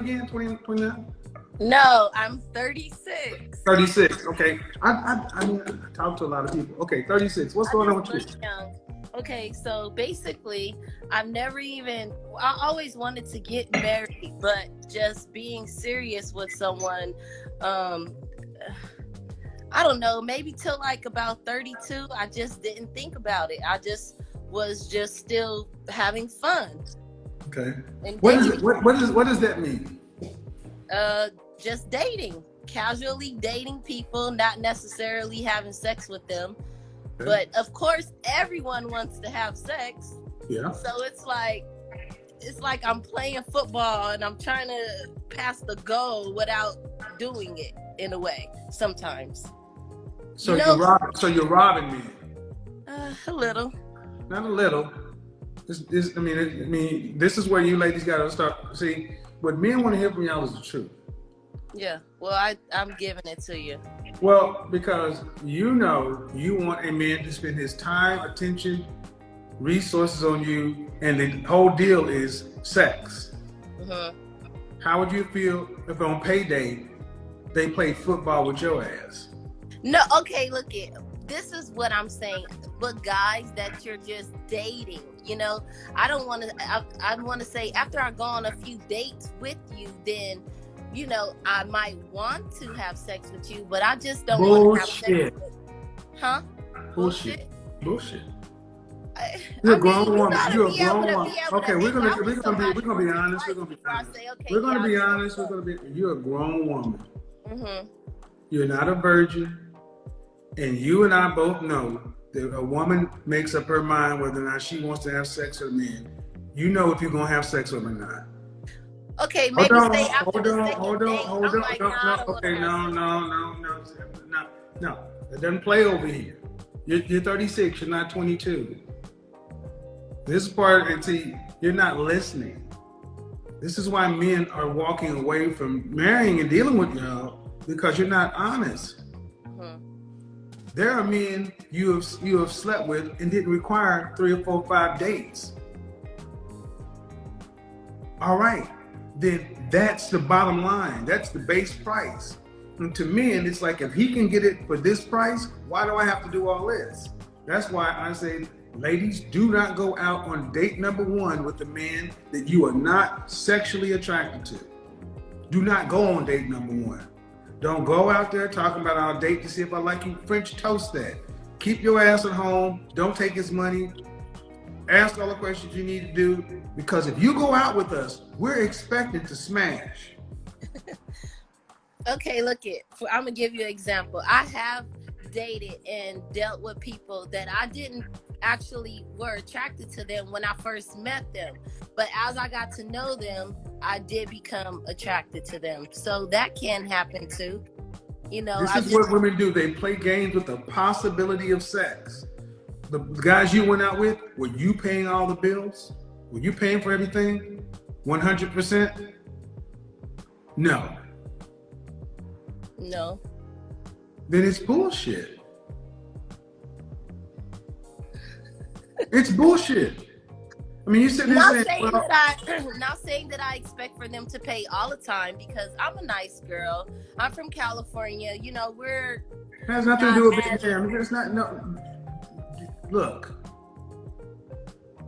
again? 20, 29? No, I'm 36. 36. Okay. I mean, I talk to a lot of people. Okay, 36. What's going on with you? Young. Okay, so basically, I always wanted to get married, but just being serious with someone, I don't know, maybe till like about 32, I just didn't think about it. I just was just still having fun. Okay. And What is it? What does that mean? Just dating, casually dating people, not necessarily having sex with them. Okay. But of course, everyone wants to have sex. Yeah. So it's like I'm playing football and I'm trying to pass the goal without doing it in a way sometimes. So you're robbing me. A little. Not a little. I mean, this is where you ladies got to start. See, what men want to hear from y'all is the truth. Yeah. Well, I'm giving it to you. Well, because you want a man to spend his time, attention, resources on you, and the whole deal is sex. Mm-hmm. How would you feel if on payday they played football with your ass? No, okay, look it. This is what I'm saying. But guys that you're just dating, I don't want to. I want to say after I go on a few dates with you, then I might want to have sex with you, but I just don't want to have sex with you. Huh? Bullshit. You're a grown woman. You're a grown woman. Okay, we're gonna be honest. You're a grown woman. Mm-hmm. You're not a virgin, and you and I both know that a woman makes up her mind whether or not she wants to have sex with a man. You know if you're gonna have sex with him or not. Okay, maybe say after hold on. Okay, no. It doesn't play over here. You're 36. You're not 22. This part, and see, you're not listening. This is why men are walking away from marrying and dealing with y'all, because you're not honest. Mm-hmm. There are men you have slept with and didn't require 3 or 4 or 5 dates. All right, then that's the bottom line. That's the base price. And to men, it's like, if he can get it for this price, why do I have to do all this? That's why I say, ladies, do not go out on date number 1 with a man that you are not sexually attracted to. Do not go on date number 1. Don't go out there talking about our date to see if I like you. French toast that. Keep your ass at home. Don't take his money. Ask all the questions you need to do, because if you go out with us, we're expected to smash. Okay, I'm gonna give you an example. I have dated and dealt with people that I didn't actually were attracted to them when I first met them, but as I got to know them, I did become attracted to them. So that can happen too. This is what women do. They play games with the possibility of sex. The guys you went out with, were you paying all the bills? Were you paying for everything? 100%? No. No. Then it's bullshit. It's bullshit. I mean, you sitting there saying, not saying that I expect for them to pay all the time, because I'm a nice girl. I'm from California. We're has nothing to do with being there. I mean, it's not. No. Look.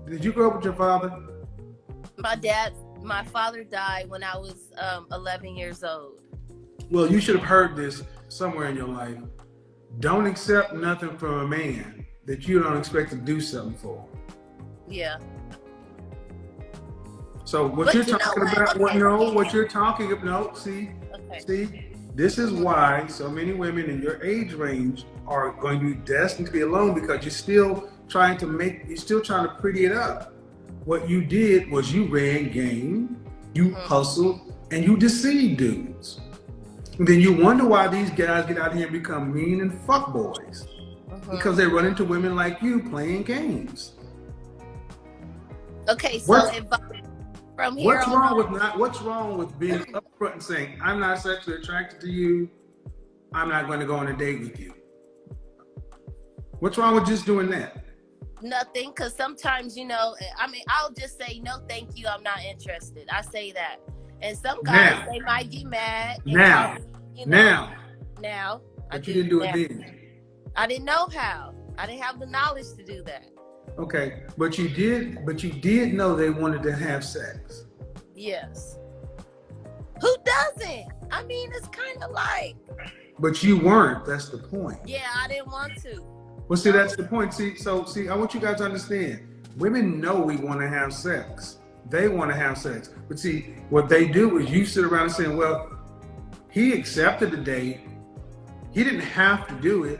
Did you grow up with your father? My father died when I was 11 years old. Well, you should have heard this somewhere in your life. Don't accept nothing from a man that you don't expect to do something for. Yeah. So what you're talking about, see, this is why so many women in your age range are going to be destined to be alone, because you're still trying to pretty it up. What you did was you ran game, you hustled, and you deceived dudes. And then you wonder why these guys get out here and become mean and fuck boys. Because they run into women like you playing games. Okay, so from here what's wrong with being upfront and saying, I'm not sexually attracted to you, I'm not going to go on a date with you? What's wrong with just doing that? Nothing, because sometimes, I'll just say, no, thank you, I'm not interested. I say that. And some guys, Now, they might get mad. And now, probably, you know, now. now. But you didn't do it now. then. I didn't know how. I didn't have the knowledge to do that. Okay, but you did know they wanted to have sex. Yes. Who doesn't? I mean, it's kind of like. But you weren't. That's the point. Yeah, I didn't want to. Well, see, that's the point. See, I want you guys to understand. Women know we want to have sex. They want to have sex. But see, what they do is you sit around and saying, well, he accepted the date. He didn't have to do it.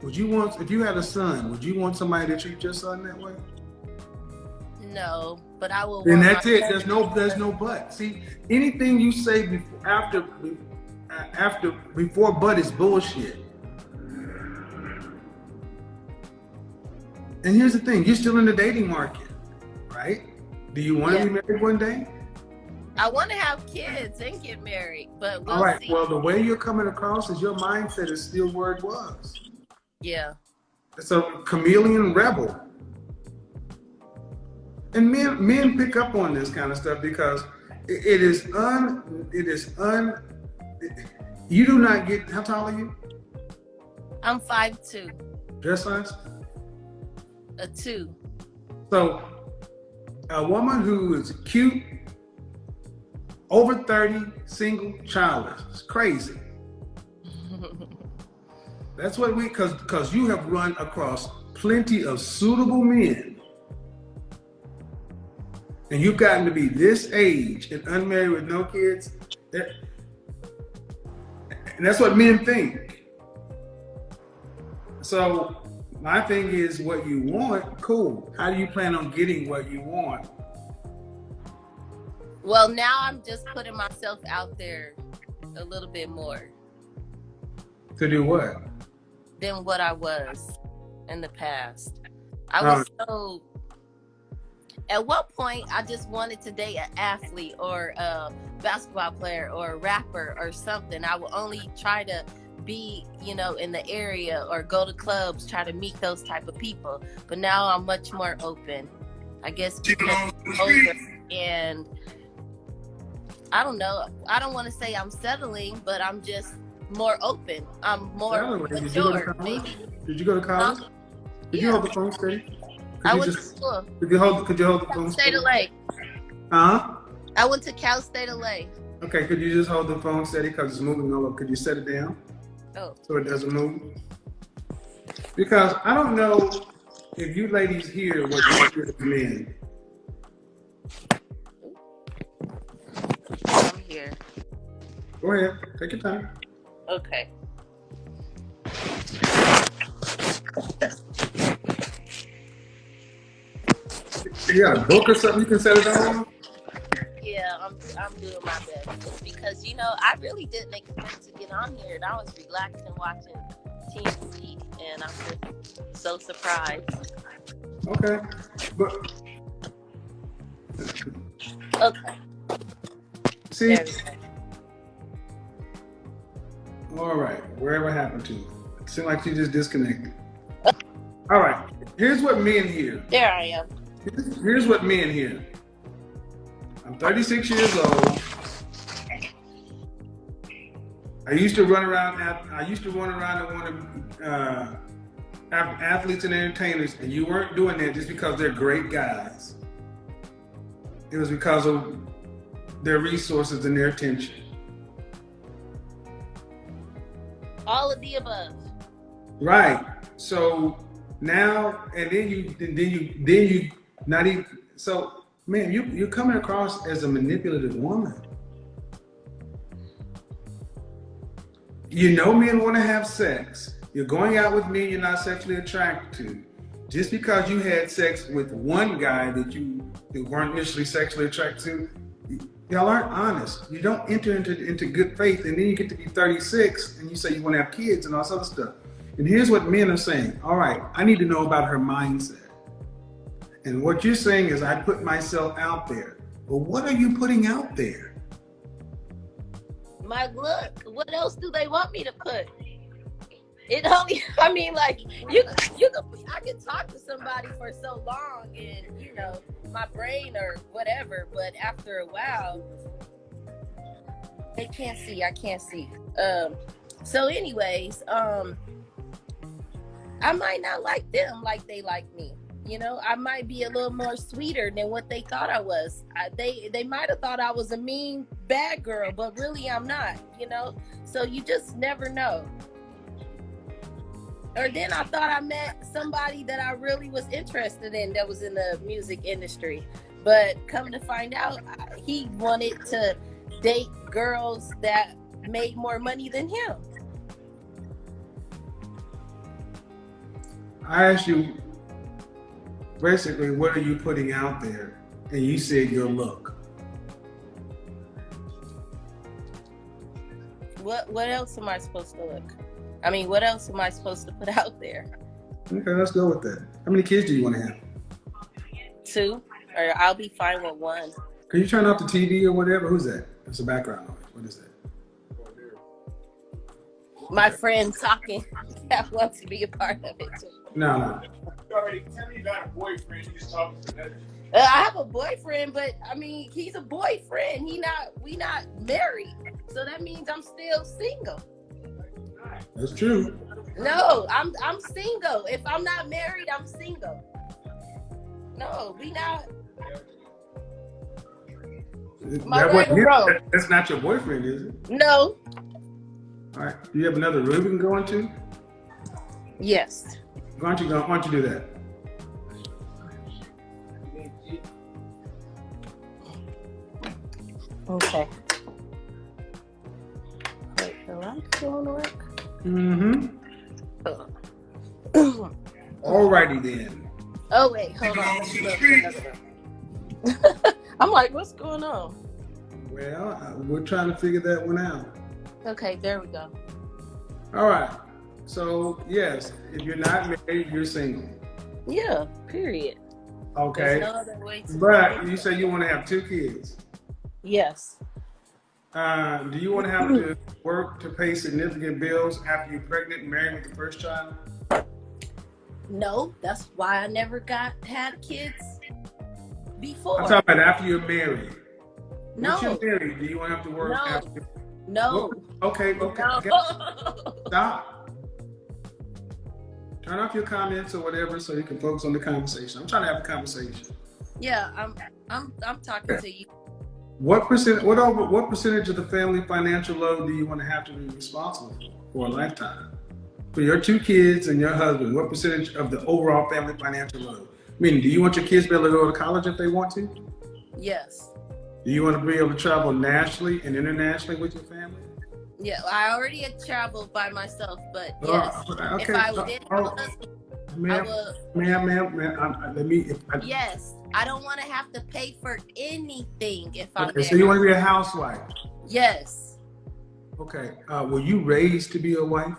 Would you want, if you had a son, would you want somebody to treat your son that way? No, but I will. And that's it. There's no but. See, anything you say before but is bullshit. And here's the thing: you're still in the dating market, right? Do you want to be married one day? I want to have kids and get married, but we'll all right. see. Well, the way you're coming across is your mindset is still where it was. Yeah. It's a chameleon rebel. And men pick up on this kind of stuff because you do not get, how tall are you? I'm 5'2". Dress size? A 2. So a woman who is cute, over 30, single, childless, it's crazy. That's what because you have run across plenty of suitable men. And you've gotten to be this age and unmarried with no kids. And that's what men think. So my thing is, what you want, cool. How do you plan on getting what you want? Well, now I'm just putting myself out there a little bit more. To do what? Than what I was in the past. I was so. At one point, I just wanted to date an athlete or a basketball player or a rapper or something. I would only try to be, in the area or go to clubs, try to meet those type of people. But now I'm much more open. I guess because I'm older, and I don't know. I don't want to say I'm settling, but I'm just more open. I'm more mature. Did you go to college? Did you hold the phone steady? I went to school. Could you hold the phone steady? State of LA. Huh? I went to Cal State of LA. Okay, could you just hold the phone steady because it's moving all over? Could you set it down? Oh. So it doesn't move? Because I don't know if you ladies hear what you hear as men. I'm here. Go ahead, take your time. Okay. You got a book or something you can set it on? Yeah, I'm doing my best because I really didn't expect to get on here, and I was relaxing watching TV, and I'm just so surprised. Okay, but okay. See, all right, wherever happened to? It seemed like you just disconnected. All right, here's what men hear. There I am. Here's what men hear. I'm 36 years old. I used to run around and want to have athletes and entertainers, and you weren't doing that just because they're great guys. It was because of their resources and their attention. All of the above. Right. So now, and then you not even. So, man, you're coming across as a manipulative woman. Men want to have sex. You're going out with men you're not sexually attracted to. Just because you had sex with one guy that you weren't initially sexually attracted to, y'all aren't honest. You don't enter into good faith, and then you get to be 36 and you say you want to have kids and all this other stuff. And here's what men are saying. All right, I need to know about her mindset. And what you're saying is I put myself out there. But what are you putting out there? My look. What else do they want me to put? It only, I mean, like, I can talk to somebody for so long and, my brain or whatever, but after a while, They can't see. I can't see. So anyways, I might not like them like they like me. You know, I might be a little more sweeter than what they thought I was. They might have thought I was a mean bad girl, but really I'm not, you know? So you just never know. Or then I thought I met somebody that I really was interested in that was in the music industry. But come to find out, he wanted to date girls that made more money than him. I asked you, basically, what are you putting out there? And you said your look. What else am I supposed to look? I mean, what else am I supposed to put out there? Okay, let's go with that. How many kids do you want to have? 2, or I'll be fine with 1. Can you turn off the TV or whatever? Who's that? That's a background noise. What is that? My friend talking that wants to be a part of it too. No. You already tell me you got a boyfriend. You just talking to that. I have a boyfriend, but I mean, he's a boyfriend. We not married, so that means I'm still single. That's true. No, I'm single. If I'm not married, I'm single. No, we not. That's not your boyfriend, is it? No. All right. Do you have another room you can go into? Yes. Why don't you do that? Okay. Wait, the lights don't work? Mm-hmm. Alrighty then. Oh wait, hold on. I'm like, what's going on? Well, we're trying to figure that one out. Okay, there we go. All right. So, yes, if you're not married, you're single. Yeah, period. Okay. There's no other way to But you say you want to have 2 kids. Yes. Do you want to have to work to pay significant bills after you're pregnant and married with the first child? No, that's why I never had kids before. I'm talking about after you're married. No. Once you're married, do you want to have to work No. after? No. Okay. No. Stop. Turn off your comments or whatever so you can focus on the conversation. I'm trying to have a conversation. Yeah, I'm talking to you. What percentage of the family financial load do you want to have to be responsible for a lifetime? For your 2 kids and your husband, what percentage of the overall family financial load? Meaning, do you want your kids to be able to go to college if they want to? Yes. Do you want to be able to travel nationally and internationally with your family? Yeah, I already had traveled by myself, but yes, Okay. if I didn't have a husband, Ma'am, yes, I don't want to have to pay for anything if I'm okay, there. so you want to be a housewife? Yes. Okay. Were you raised to be a wife?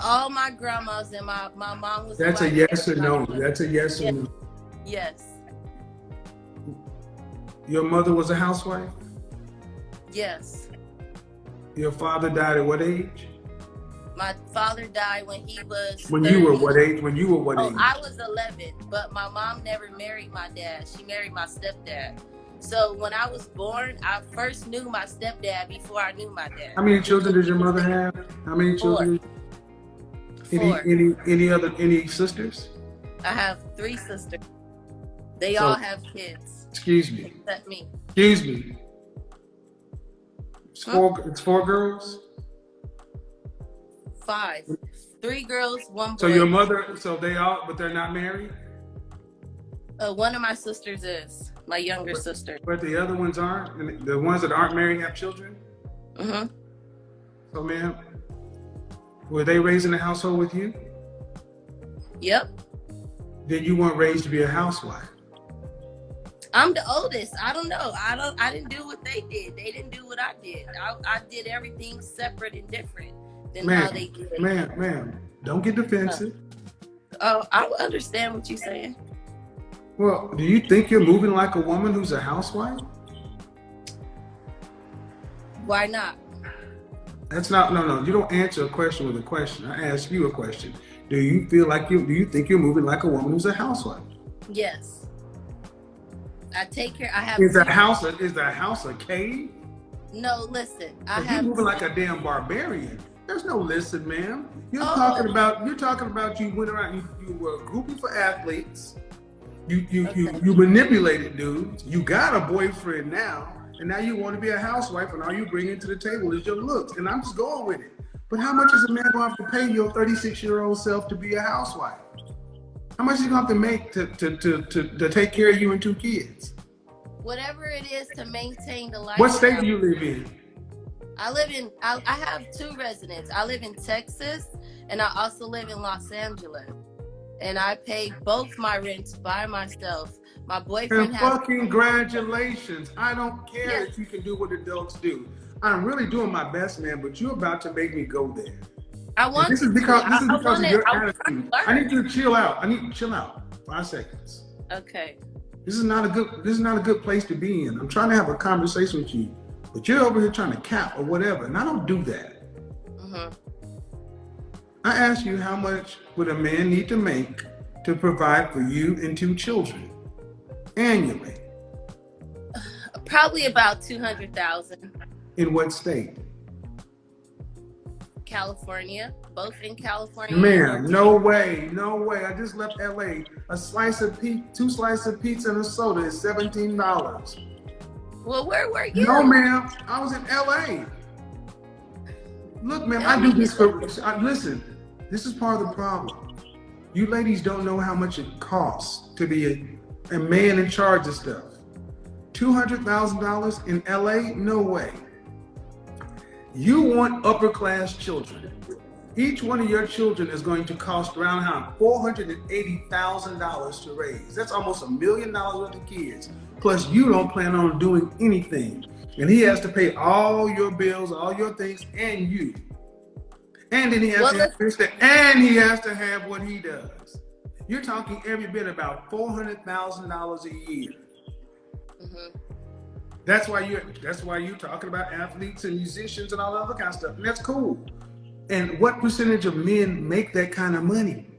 All my grandmas and my mom was. That's a yes or no. That's a yes or no. Yes. Your mother was a housewife? Yes. Your father died at what age? My father died when he was. When 30. you were what age? When you were what age? I was 11, but my mom never married my dad. She married my stepdad. So when I was born, I first knew my stepdad before I knew my dad. How many children did your mother have? How many children? 4. Any sisters? I have 3 sisters. They all have kids. Excuse me. Except me. Excuse me. It's 4 girls? 5. 3 girls, 1 boy. So your mother, but they're not married? One of my sisters is my younger sister. But the other ones aren't? And the ones that aren't married have children? Mm-hmm. So ma'am, were they raised in a household with you? Yep. Then you weren't raised to be a housewife. I'm the oldest. I don't know. I didn't do what they did. They didn't do what I did. I did everything separate and different than how they did. Ma'am, don't get defensive. Oh, I understand what you're saying. Well, do you think you're moving like a woman who's a housewife? Why not? That's not, no. You don't answer a question with a question. I ask you a question. Do you think you're moving like a woman who's a housewife? Yes. I take care. I have. Is the house a cave? No, listen. I You have. moving like a damn barbarian. There's no listen, ma'am. You're Oh. talking about you went around, you were a groupie for athletes. You manipulated dudes. You got a boyfriend now, and now you want to be a housewife, and all you bring to the table is your looks. And I'm just going with it. But how much is a man going to have to pay your 36-year-old self to be a housewife? How much is he going to have to make to take care of you and 2 kids? Whatever it is to maintain the life. What state do you live in? I have 2 residents. I live in Texas, and I also live in Los Angeles. And I pay both my rents by myself. My boyfriend And has. fucking congratulations. I don't care if you can do what adults do. I'm really doing my best, man, but you're about to make me go there. I want. This is because of your I'm attitude. trying to I learn. need you to chill out. I need you to chill out. 5 seconds. Okay. This is not a good place to be in. I'm trying to have a conversation with you, but you're over here trying to cap or whatever, and I don't do that. Mm-hmm. I ask you, how much would a man need to make to provide for you and 2 children annually? Probably about 200,000. In what state? California, both in California. Man, no way. I just left LA. 2 slices of pizza and a soda is $17. Well, where were you? No, ma'am. I was in LA. Look, ma'am, I do this for. Listen, this is part of the problem. You ladies don't know how much it costs to be a man in charge of stuff. $200,000 in LA? No way. You want upper class children. Each one of your children is going to cost around $480,000 to raise. That's almost $1 million worth of kids. Plus, you don't plan on doing anything. And he has to pay all your bills, all your things, and you. And then he has he has to have what he does. You're talking every bit about $400,000 a year. Mm-hmm. That's why you're talking about athletes and musicians and all that other kind of stuff. And that's cool. And what percentage of men make that kind of money?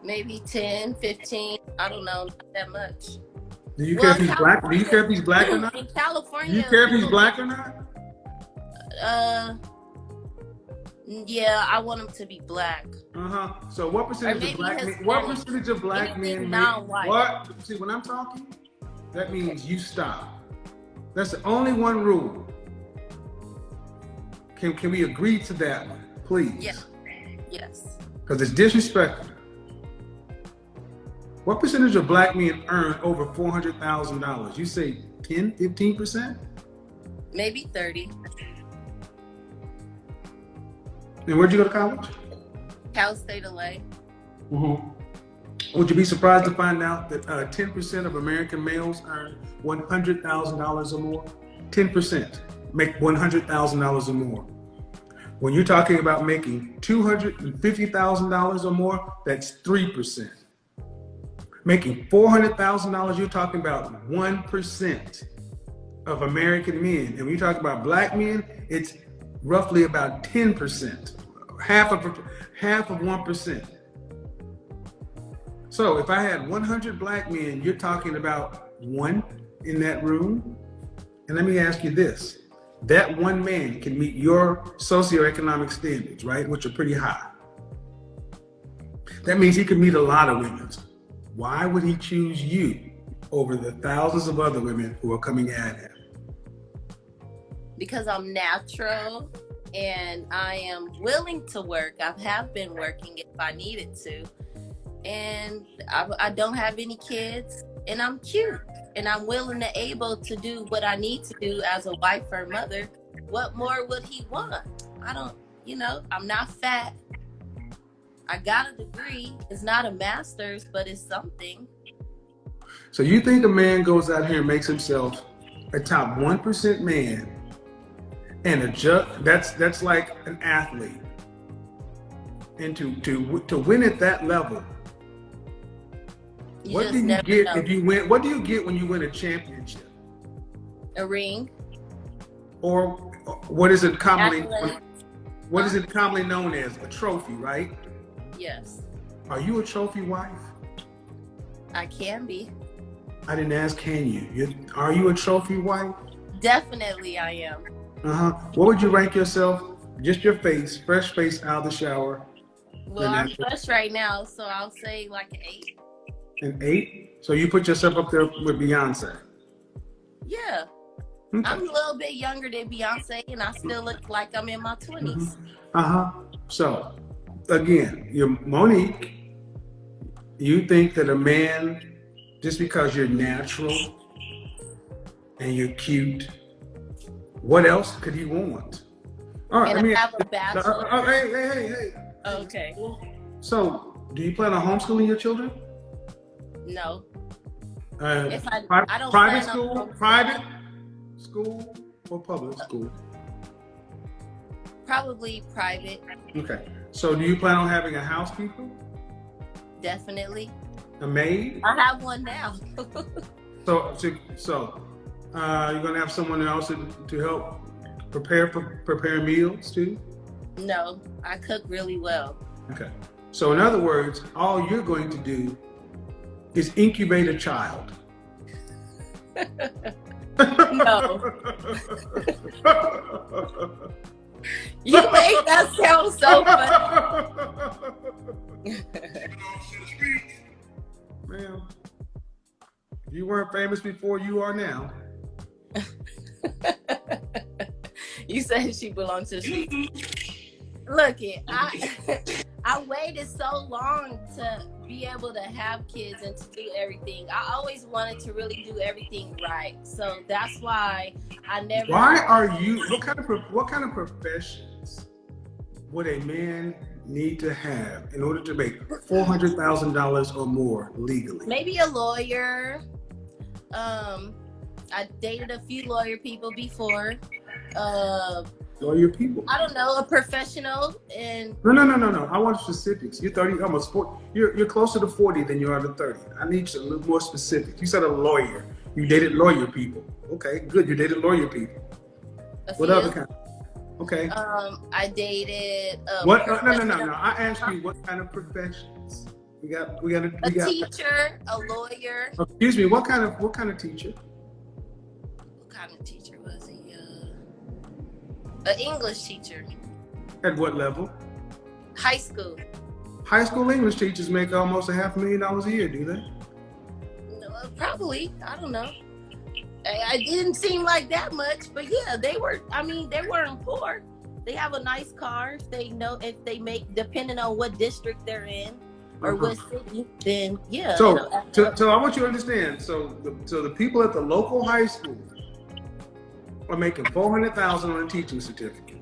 Maybe 10, 15. I don't know, not that much. Do you care if he's black? Do you care if he's black or not? In California. Do you care if he's black or not? Yeah, I want him to be black. So what percentage of black men? What percentage of black men make? What? See, when I'm talking, that means you stop. That's the only one rule. Can we agree to that one, please? Yeah. Yes. Because it's disrespectful. What percentage of black men earn over $400,000? You say 10, 15%? Maybe 30. And where'd you go to college? Cal State LA. Would you be surprised to find out that 10% of American males earn $100,000 or more? 10% make $100,000 or more. When you're talking about making $250,000 or more, that's 3%. Making $400,000, you're talking about 1% of American men. And when you talk about black men, it's roughly about 10%, half of 1%. So if I had 100 black men, you're talking about 1 in that room. And let me ask you this. That 1 man can meet your socioeconomic standards, right? Which are pretty high. That means he can meet a lot of women. Why would he choose you over the thousands of other women who are coming at him? Because I'm natural and I am willing to work. I have been working if I needed to. And I don't have any kids, and I'm cute, and I'm willing and able to do what I need to do as a wife or mother. What more would he want? I don't, I'm not fat. I got a degree. It's not a master's, but it's something. So you think a man goes out here and makes himself a top 1% man, and that's like an athlete, and to win at that level. What do you get if you win? What do you get when you win a championship? A ring. Or what is it commonly known as? A trophy, right? Yes. Are you a trophy wife? I can be. I didn't ask, can you? Are you a trophy wife? Definitely, I am. What would you rank yourself? Just your face, fresh face out of the shower. Well, I'm fresh right now, so I'll say like an 8. An 8? So you put yourself up there with Beyonce? Yeah. Okay. I'm a little bit younger than Beyonce, and I still look like I'm in my 20s. So, again, you're Monique. You think that a man, just because you're natural and you're cute, what else could he want? All right, and I have a bachelor. Hey. Okay. So, do you plan on homeschooling your children? No. I don't private school, private school, or public school? Probably private. Okay. So, do you plan on having a housekeeper? Definitely. A maid? I have one now. So you're gonna have someone else to help prepare meals too? No, I cook really well. Okay. So in other words, all you're going to do is incubate a child. No. You make that sound so funny. Ma'am, if you weren't famous before, you are now. You said she belongs to the streets. Look, I waited so long to be able to have kids and to do everything. I always wanted to really do everything right. So that's why I never. Why are you? What kind of professions would a man need to have in order to make $400,000 or more legally? Maybe a lawyer. I dated a few lawyer people before. Lawyer people. I don't know, a professional and. No. I want specifics. You're 30, almost 40. You're closer to 40 than you are to 30. I need you a little more specific. You said a lawyer. You dated lawyer people. Okay, good. You dated lawyer people. What other kind? Okay. I dated. What? No. I asked you what kind of professions. We got a teacher, a lawyer. Excuse me. What kind of teacher? What kind of teacher was he? An English teacher. At what level? High school. High school English teachers make almost $500,000 a year, do they? No, probably. I don't know. I didn't seem like that much, but yeah, they were. I mean, they weren't poor. They have a nice car. If they make, depending on what district they're in or what city, then yeah. So I want you to understand. So the people at the local high school are making $400,000 on a teaching certificate.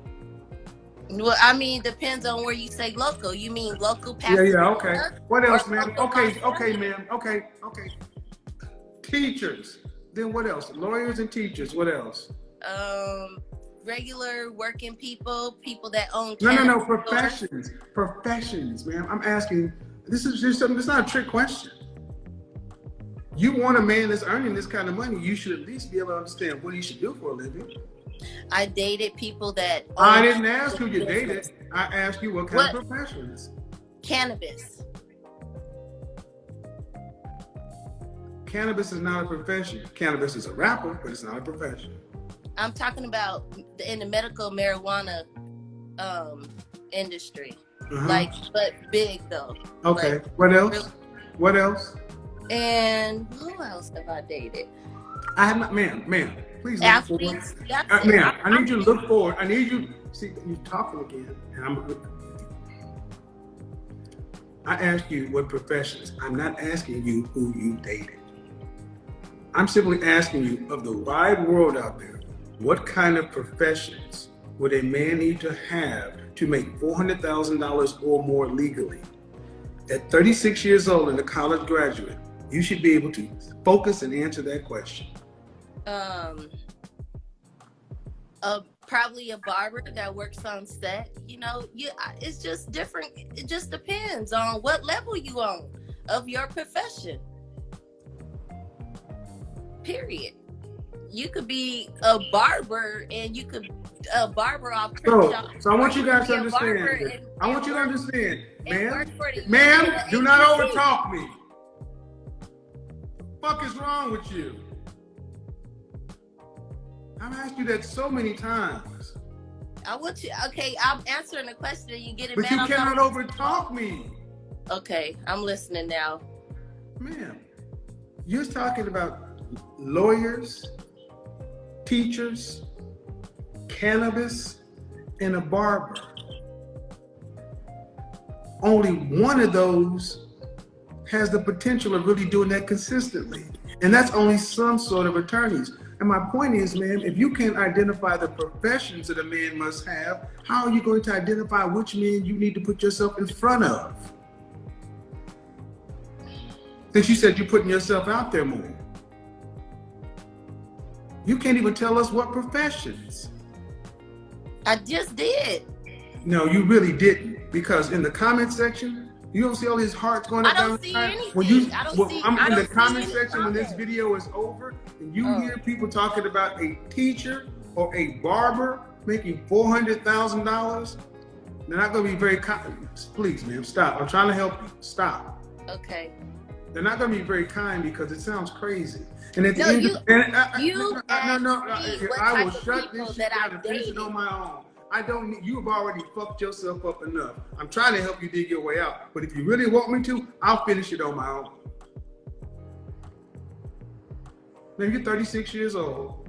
Well, I mean, depends on where you say local. You mean local? Yeah. Okay. What else, man? Okay, ma'am. Okay. Teachers. Then what else? Lawyers and teachers. What else? Regular working people that own. No. Professions, ma'am. I'm asking. This is just something. It's not a trick question. You want a man that's earning this kind of money, you should at least be able to understand what he should do for a living. I dated people that. I didn't ask who you dated. I asked you what kind of professions. Cannabis. Cannabis is not a profession. Cannabis is a rapper, but it's not a profession. I'm talking about in the medical marijuana industry. But big though. Okay. What else? What else? And who else have I dated? I have not, ma'am. Please look athletes. Forward. Ma'am, I need you to look forward. I need you. See, you're talking again, and I asked you what professions. I'm not asking you who you dated. I'm simply asking you, of the wide world out there, what kind of professions would a man need to have to make $400,000 or more legally? At 36 years old and a college graduate, you should be able to focus and answer that question. Probably a barber that works on set. It's just different. It just depends on what level you on of your profession. Period. You could be a barber and you could barber off. So I want you guys to understand. I want you to understand, ma'am, do not overtalk me. What the fuck is wrong with you? I've asked you that so many times. I want you. Okay, I'm answering the question and you get it. But you cannot overtalk me. Okay, I'm listening now. Ma'am, you're talking about lawyers, teachers, cannabis, and a barber. Only one of those has the potential of really doing that consistently. And that's only some sort of attorneys. And my point is, ma'am, if you can't identify the professions that a man must have, how are you going to identify which men you need to put yourself in front of? Since you said you're putting yourself out there more. You can't even tell us what professions. I just did. No, you really didn't. Because in the comment section, you don't see all these hearts going up I don't down see the anything. I'm in the comment any section when this comments. video is over, and you hear people talking about a teacher or a barber making $400,000, they're not going to be very kind. Please, ma'am, stop. I'm trying to help you. Stop. Okay. They're not going to be very kind because it sounds crazy. And at the No, end you- of I will type of shut people this shit that down I've and finish it dated. on my own. I don't need, you've already fucked yourself up enough. I'm trying to help you dig your way out. But if you really want me to, I'll finish it on my own. Man, you're 36 years old.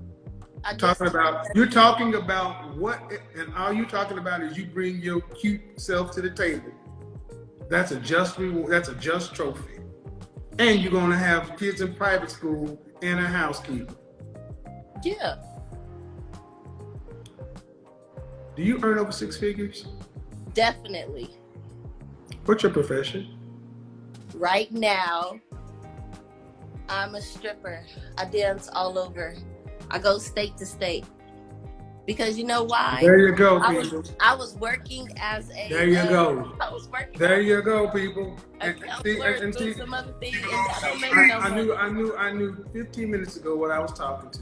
You're talking about what, and all you're talking about is you bring your cute self to the table. That's a just reward, that's a just trophy. And you're gonna have kids in private school and a housekeeper. Yeah. Do you earn over 6 figures? Definitely. What's your profession? Right now, I'm a stripper. I dance all over. I go state to state. Because you know why? There you go, people. I was working as a. There you go. I was working. There you go, people. A And counselor, see, some other things, and that don't make no money. I knew 15 minutes ago what I was talking to.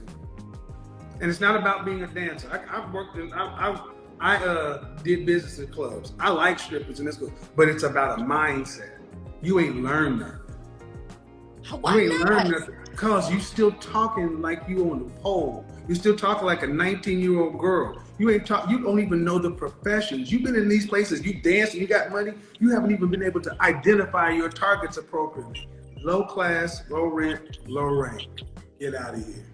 And it's not about being a dancer. I've worked in, I did business in clubs. I like strippers and that's good, but it's about a mindset. You ain't learned nothing. Why You ain't not? learned nothing because you still talking like you on the pole. You still talking like a 19-year-old girl. You don't even know the professions. You've been in these places, you dance and you got money. You haven't even been able to identify your targets appropriately. Low class, low rent, low rank. Get out of here.